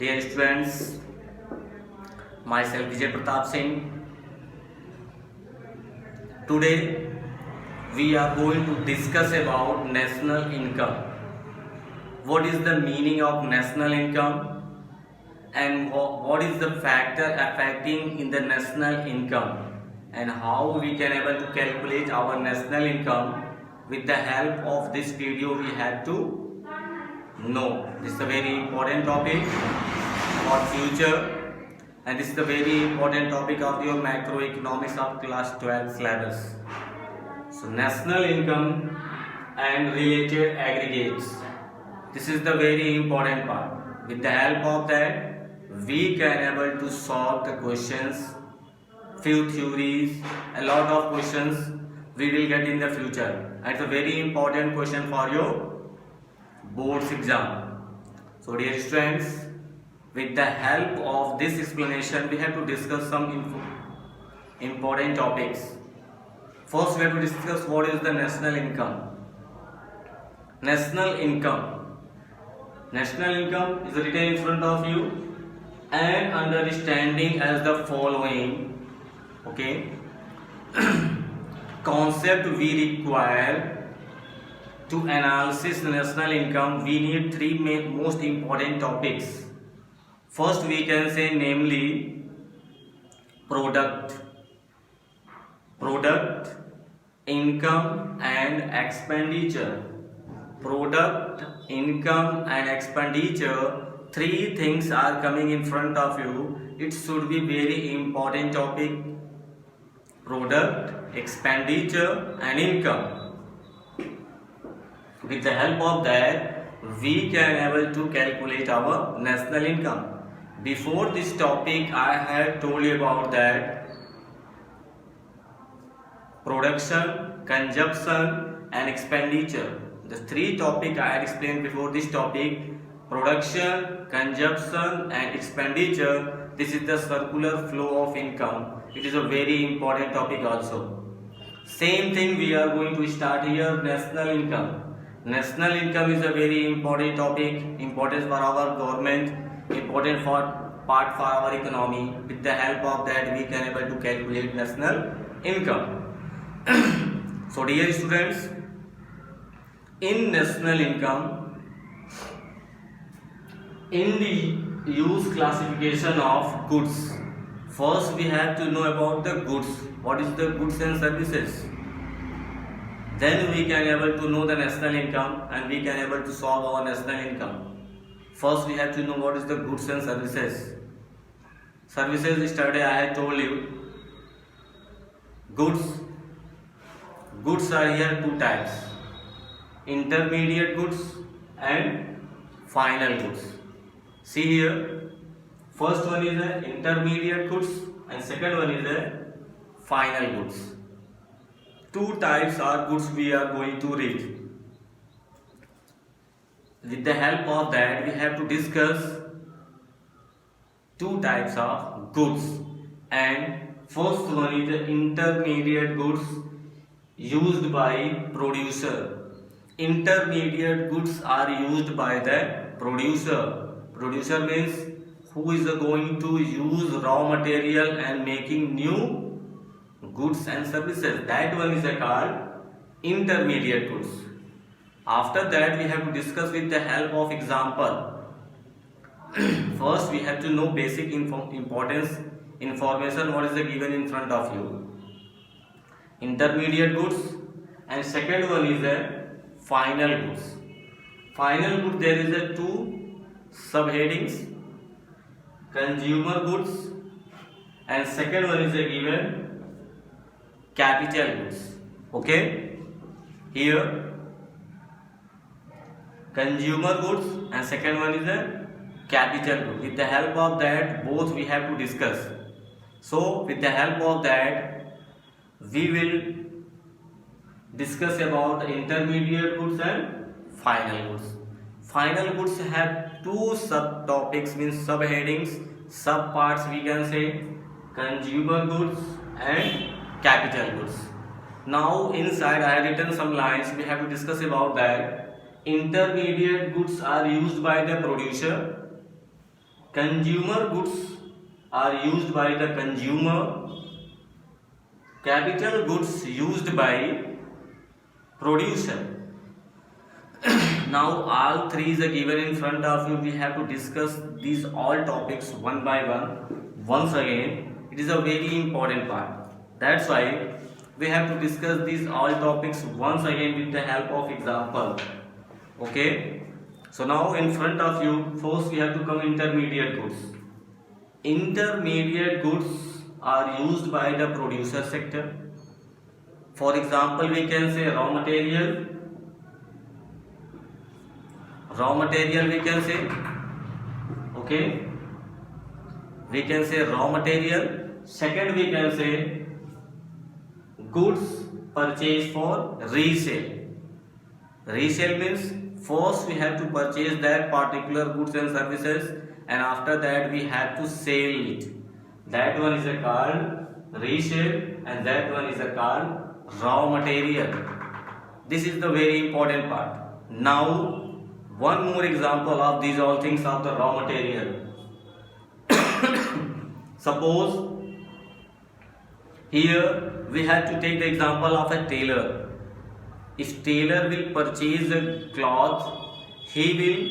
Dear students, myself Vijay Pratap Singh. Today we are going to discuss about national income. What is the meaning of national income and what is the factor affecting in the national income and how we can able to calculate our national income. With the help of this video we have to know. This is a very important topic for future, and this is the very important topic of your macroeconomics of class 12 syllabus. So national income and related aggregates, this is the very important part. With the help of that we can able to solve the questions, few theories, a lot of questions we will get in the future, and it's a very important question for your board's exam. So dear students, with the help of this explanation we have to discuss some important topics. First we have to discuss what is the national income. National income is written in front of you and understanding as the following. Okay. Concept we require to analysis national income, we need three most important topics. First we can say namely product, income and expenditure. Product, income and expenditure, three things are coming in front of you. It should be very important topic. Product, expenditure and income. With the help of that we can able to calculate our national income. Before this topic I had told you about that production, consumption and expenditure. The three topics I had explained before this topic: production, consumption and expenditure. This is the circular flow of income. It is a very important topic also. Same thing we are going to start here, national income. National income is a very important topic, important for our government, important for part for our economy. With the help of that we can able to calculate national income. So dear students, in national income, in the use classification of goods, first we have to know about the goods. What is the goods and services? Then we can able to know the national income and we can able to solve our national income. First we have to know what is the goods and services. Services yesterday I had told you. Goods are here two types: intermediate goods and final goods. See here, first one is the intermediate goods and second one is the final goods. Two types are goods we are going to read. With the help of that we have to discuss two types of goods, and first one is the intermediate goods used by producer. Intermediate goods are used by the producer. Producer means who is going to use raw material and making new goods and services. That one is called intermediate goods. After that we have to discuss with the help of example. First we have to know basic importance information what is given in front of you. Intermediate goods, and second one is the final goods. Final goods, there is a two subheadings: consumer goods and second one is given capital goods. Okay, here consumer goods and second one is a capital good. With the help of that both we have to discuss. So with the help of that we will discuss about the intermediate goods and final goods. Final goods have two subtopics, means subheadings, subparts we can say: consumer goods and capital goods. Now inside I have written some lines. We have to discuss about that. Intermediate goods are used by the producer consumer goods are used by the consumer, capital goods used by producer. Now all three is given in front of you. We have to discuss these all topics one by one. Once again, it is a very important part. That's why we have to discuss these all topics once again with the help of example. Okay. So now in front of you, first we have to come intermediate goods. Intermediate goods are used by the producer sector. For example, we can say raw material. Raw material we can say, okay, we can say raw material. Second, we can say goods purchased for resale. Resale means first we have to purchase that particular goods and services, and after that we have to sell it. That one is called resale, and that one is called raw material. This is the very important part. Now one more example of these all things of the raw material. Suppose here we have to take the example of a tailor. If tailor will purchase a cloth, he will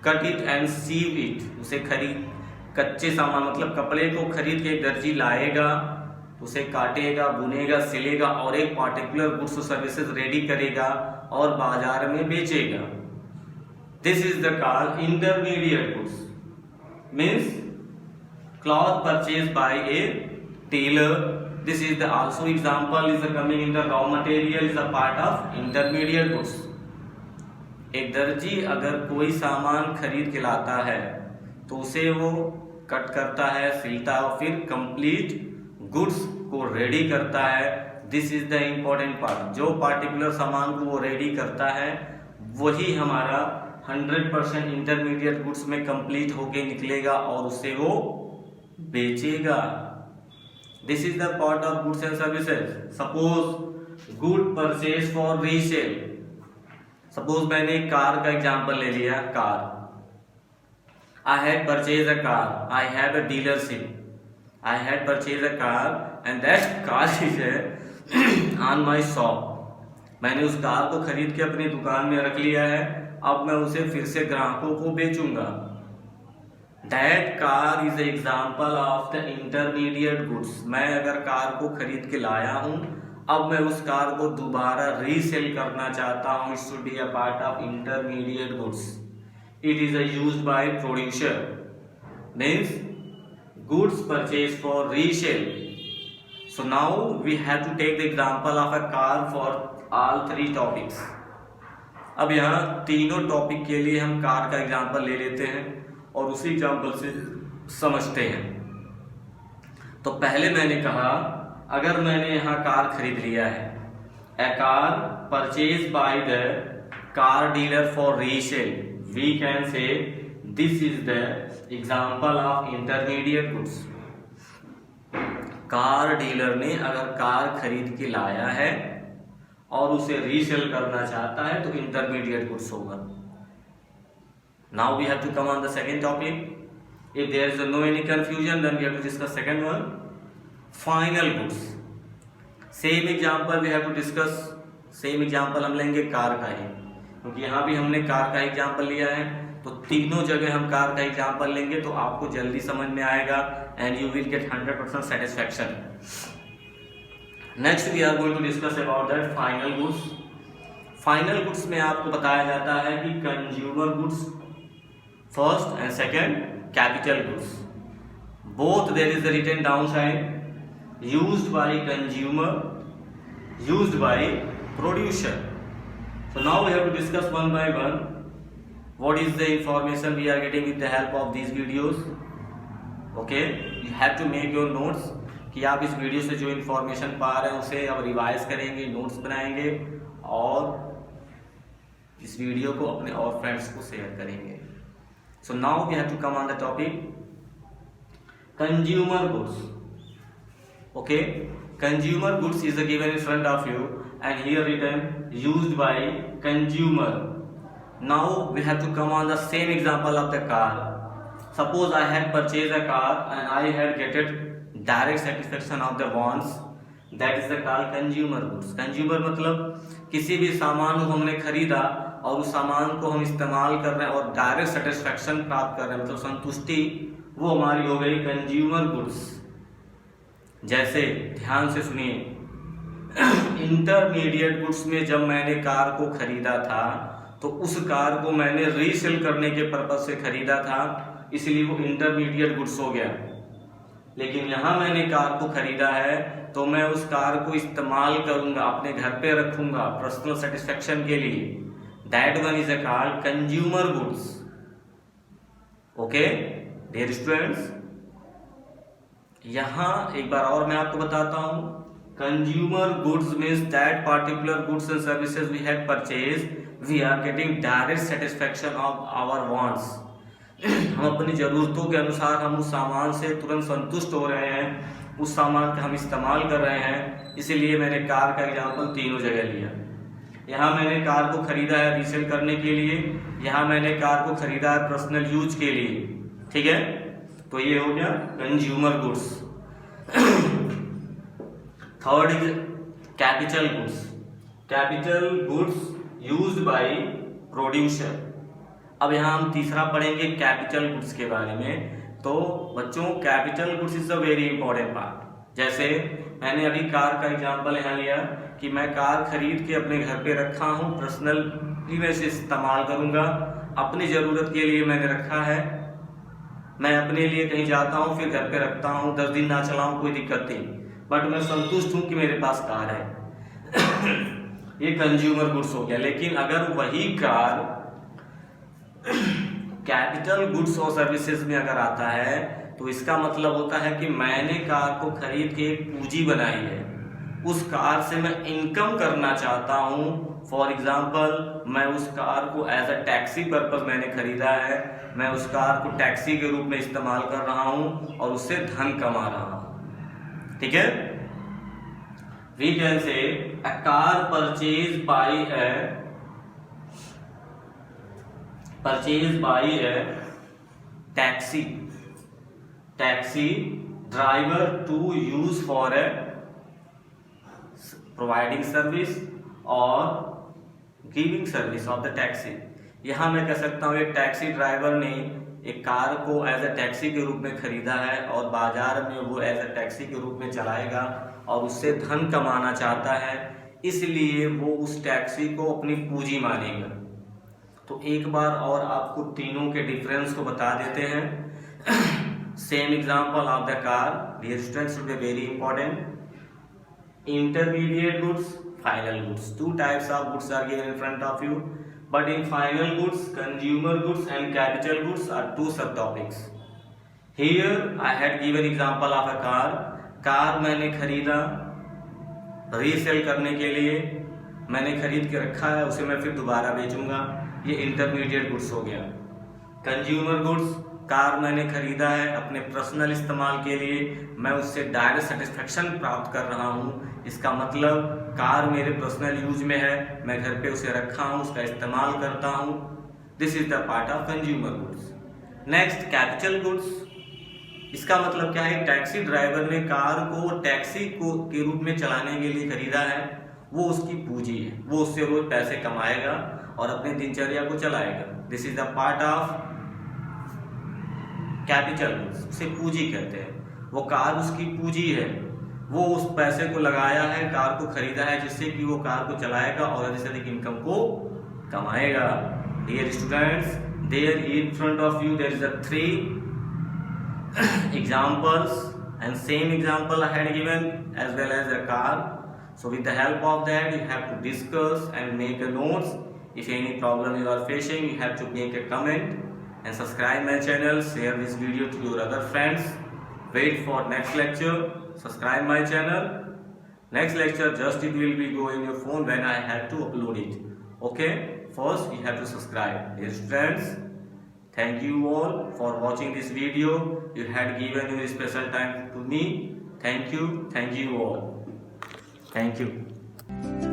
cut it and sew it. उसे खरीद कच्चे सामान मतलब कपड़े को खरीद के दर्जी लाएगा, उसे काटेगा, बुनेगा, सिलेगा और एक पार्टिकुलर गुड्स सर्विसेज रेडी करेगा और बाजार में बेचेगा. This is the called intermediate goods. Means cloth purchase by a tailor. This is the also example is coming in the raw material is a part of intermediate goods. एक दर्जी अगर कोई सामान खरीद के लाता है तो उसे वो कट करता है, सिलता है और फिर कंप्लीट गुड्स को रेडी करता है. This is the important part. जो पार्टिकुलर सामान को वो रेडी करता है वही हमारा 100% इंटरमीडिएट गुड्स में कंप्लीट होके निकलेगा और उसे वो बेचेगा. This is the part of goods and services. Suppose good purchase for resale. Suppose मैंने कार का एग्जांपल ले लिया. Car, I had purchased a car. I have a dealership. I had purchased a car and that car is on my shop. मैंने उस car को खरीद के अपनी दुकान में रख लिया है. अब मैं उसे फिर से ग्राहकों को बेचूंगा. That car is an example of the intermediate goods. मैं अगर कार को खरीद के लाया हूँ, अब मैं उस कार को दोबारा रीसेल करना चाहता हूँ. It should be a part of intermediate goods. It is used by producer. Means goods purchased for resale. So now we have to take the example of a car for all three topics. अब यहाँ तीनों topic के लिए हम car का example ले लेते हैं और उसी एग्जांपल से समझते हैं. तो पहले मैंने कहा अगर मैंने यहाँ कार खरीद लिया है, a car purchased by the car dealer for resale, we can say this is the example of intermediate goods. Car dealer ने अगर कार खरीद के लाया है और उसे रीसेल करना चाहता है तो इंटरमीडिएट गुड्स होगा. Now we have to come on the second topic. If there is no any confusion then we have to discuss second one, final goods. Same example we have to discuss. Same example हम लेंगे car का ही, क्योंकि यहाँ भी हमने car का example लिया है. तो तीनों जगह हम कार का एग्जाम्पल लेंगे तो आपको जल्दी समझ में आएगा and you will get 100% satisfaction. Next we are going to discuss about that final goods. Final goods में आपको बताया जाता है कि consumer goods first and second, capital goods. Both there is the written down side, used by consumer, used by producer. So now we have to discuss one by one what is the information we are getting with the help of these videos. Okay, you have to make your notes कि आप इस video से जो information पा रहे हैं उसे अब रिवाइज करेंगे, नोट्स बनाएंगे और इस वीडियो को अपने और फ्रेंड्स को शेयर करेंगे. So now we have to come on the topic consumer goods. Okay, consumer goods is given in front of you and here written used by consumer. Now we have to come on the same example of the car. Suppose I had purchased a car and I had getted direct satisfaction of the wants. That is the called consumer goods. Consumer मतलब किसी भी सामान को हमने खरीदा और उस सामान को हम इस्तेमाल कर रहे हैं और डायरेक्ट सेटिस्फेक्शन प्राप्त कर रहे हैं, मतलब संतुष्टि, वो हमारी हो गई कंज्यूमर गुड्स। जैसे ध्यान से सुनिए, इंटरमीडिएट गुड्स में जब मैंने कार को खरीदा था तो उस कार को मैंने रीसेल करने के पर्पज से खरीदा था, इसलिए वो इंटरमीडिएट गुड्स हो गया। लेकिन यहाँ मैंने कार को खरीदा है तो मैं उस कार को इस्तेमाल करूंगा, अपने घर पे रखूंगा पर्सनल सेटिस्फेक्शन के लिए। That one is called consumer goods. Okay dear students, यहाँ एक बार और मैं आपको बताता हूँ, consumer goods means that particular goods and services we had purchase we are getting direct satisfaction of our wants. हम अपनी ज़रूरतों के अनुसार हम उस सामान से तुरंत संतुष्ट हो रहे हैं, उस सामान का हम इस्तेमाल कर रहे हैं। इसीलिए मैंने कार का एग्जाम्पल तीनों जगह लिया। यहाँ मैंने कार को खरीदा है रीसेल करने के लिए, यहाँ मैंने कार को खरीदा है पर्सनल यूज के लिए। ठीक है, तो ये हो गया consumer goods. Third is capital goods. Capital goods used by producer. अब यहाँ हम तीसरा पढ़ेंगे कैपिटल गुड्स के बारे में। तो बच्चों, capital goods is a very important part. जैसे मैंने अभी कार का एग्जांपल यहाँ लिया कि मैं कार खरीद के अपने घर पे रखा हूँ, पर्सनली मैं इसे इस्तेमाल करूँगा, अपनी ज़रूरत के लिए मैंने रखा है। मैं अपने लिए कहीं जाता हूँ फिर घर पे रखता हूँ, 10 दिन ना चलाऊँ कोई दिक्कत नहीं, बट मैं संतुष्ट हूँ कि मेरे पास कार है। ये कंज्यूमर गुड्स हो गया। लेकिन अगर वही कार कैपिटल गुड्स और सर्विसेज में अगर आता है तो इसका मतलब होता है कि मैंने कार को खरीद के एक पूंजी बनाई है, उस कार से मैं इनकम करना चाहता हूँ। फॉर एग्जाम्पल, मैं उस कार को एज अ टैक्सी पर्पज मैंने खरीदा है, मैं उस कार को टैक्सी के रूप में इस्तेमाल कर रहा हूँ और उससे धन कमा रहा हूँ। ठीक है, we can say a car purchase by a taxi driver to use for a providing service और giving service of the taxi. यहाँ मैं कह सकता हूँ एक टैक्सी ड्राइवर ने एक कार को एज अ टैक्सी के रूप में खरीदा है और बाजार में वो एज अ टैक्सी के रूप में चलाएगा और उससे धन कमाना चाहता है, इसलिए वो उस टैक्सी को अपनी पूंजी मानेगा। तो एक बार और आपको तीनों के डिफरेंस को बता देते हैं। Same example of the car, dear students, will be very important. Intermediate goods, final goods, two types of goods are given in front of you, but in final goods, consumer goods and capital goods are two subtopics. Here I had given example of a car. Car मैंने खरीदा resale करने के लिए, मैंने खरीद के रखा है, उसे मैं फिर दोबारा बेचूंगा, ये इंटरमीडिएट गुड्स हो गया। कंज्यूमर गुड्स, कार मैंने खरीदा है अपने पर्सनल इस्तेमाल के लिए, मैं उससे डायरेक्ट सेटिस्फेक्शन प्राप्त कर रहा हूँ, इसका मतलब कार मेरे पर्सनल यूज में है, मैं घर पे उसे रखा हूँ, उसका इस्तेमाल करता हूँ। This is the part of consumer goods. Next capital goods, इसका मतलब क्या है, टैक्सी ड्राइवर ने कार को टैक्सी को के रूप में चलाने के लिए खरीदा है, वो उसकी पूंजी है, वो उससे रोज पैसे कमाएगा और अपनी दिनचर्या को चलाएगा। This is the part of capital goods, उसे पूंजी कहते हैं। वो कार उसकी पूंजी है, वो उस पैसे को लगाया है, कार को खरीदा है जिससे कि वो कार को चलाएगा और अधिक से अधिक इनकम को कमाएगा। Dear students, there in front of you there is a 3 examples and same example I had given as well as a car. So with the help of that you have to discuss and make a notes. If any problem you are facing, you have to make a comment and subscribe my channel, share this video to your other friends. Wait for next lecture, subscribe my channel. Next lecture just it will be go in your phone when I have to upload it. Okay, first you have to subscribe. Dear friends, thank you all for watching this video. You had given your special time to me. Thank you all. Thank you.